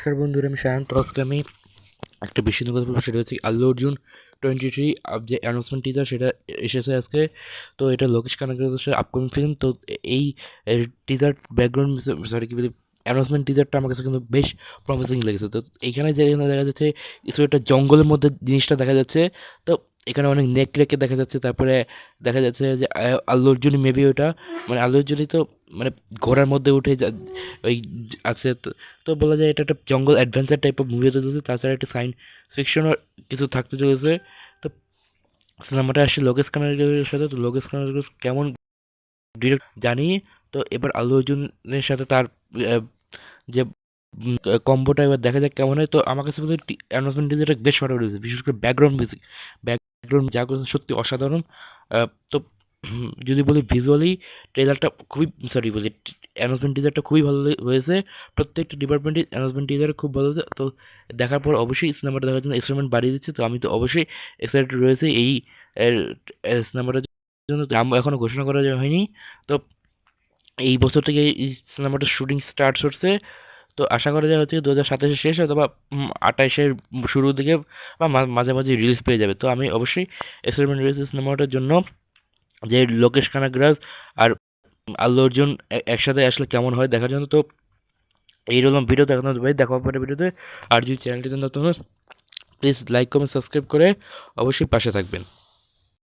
নমস্কার বন্ধুরা, আমি সায়ন্ত। আজকে আমি একটা বিষয় নিয়ে কথা বলবো, সেটা হচ্ছে আল্লু অর্জুন 23 যে অ্যানাউন্সমেন্ট টিজার সেটা এসেছে আজকে। তো এটা লোকেশ কানাগরাজের আপকামিং ফিল্ম। তো এই টিজার ব্যাকগ্রাউন্ড, সরি কি বলি, অ্যানাউন্সমেন্ট টিজারটা আমার কাছে কিন্তু বেশ প্রমিসিং লেগেছে। তো এইখানে যেখানে দেখা যাচ্ছে কিছু একটা জঙ্গলের মধ্যে জিনিসটা দেখা যাচ্ছে। তো এখানে অনেক নেক রেখে দেখা যাচ্ছে। তারপরে দেখা যাচ্ছে যে আল্লু অর্জুনই মেবি ওটা, মানে আল্লু অর্জুনই তো মানে ঘোড়ার মধ্যে উঠে ওই আছে। তো বলা যায় এটা একটা জঙ্গল অ্যাডভেঞ্চার টাইপ অফ মুভি হতে চলেছে। তাছাড়া একটা সায়েন্স ফিকশনও কিছু থাকতে চলেছে। তো সিনেমাটা আসছে লোকেশ কানাগের সাথে। তো লোকেশ কানাগের কেমন ডিরেক্ট জানি। তো এবার আল্লু অর্জুনের সাথে তার যে কম্বোটা এবার দেখা যাক কেমন হয়। তো আমার কাছে কিন্তু অ্যানাউন্সমেন্ট টিজারটা বেশ ভালো লেগেছে, বিশেষ করে ব্যাকগ্রাউন্ড মিউজিক, ব্যাকগ্রাউন্ড যা করেছে সত্যি অসাধারণ। তো যদি বলি ভিজুয়ালি ট্রেলারটা খুবই, সরি বলি, অ্যানাউন্সমেন্ট টিজারটা খুবই ভালো হয়েছে। প্রত্যেকটা ডিপার্টমেন্টের অ্যানাউন্সমেন্ট টিজার খুব ভালো হয়েছে। তো দেখার পর অবশ্যই সিনেমাটা দেখার জন্য এক্সাইটমেন্ট বাড়িয়ে দিচ্ছে। তো আমি তো অবশ্যই এক্সাইটেড রয়েছে এই সিনেমাটার জন্য। তো এখনও ঘোষণা করা হয়নি। তো এই বছর থেকে এই সিনেমাটার শুটিং স্টার্ট হচ্ছে। তো আশা করা যায় হচ্ছে 2027 শেষ অথবা 28-এর শুরুর দিকে বা মাঝামাঝি রিলিজ পেয়ে যাবে। তো আমি অবশ্যই এক্সাইটমেন্ট রয়েছে সিনেমাটার জন্য, যে লোকেশ কানাগরাজ আর আল্লু অর্জুন একসাথে আসলে কেমন হয় দেখার জন্য। তো এইরকম ভিডিও দেখানো ভাই, দেখা হবে ভিডিওতে। আর যদি চ্যানেলটি নতুন, প্লিজ লাইক কমেন্ট সাবস্ক্রাইব করে অবশ্যই পাশে থাকবেন।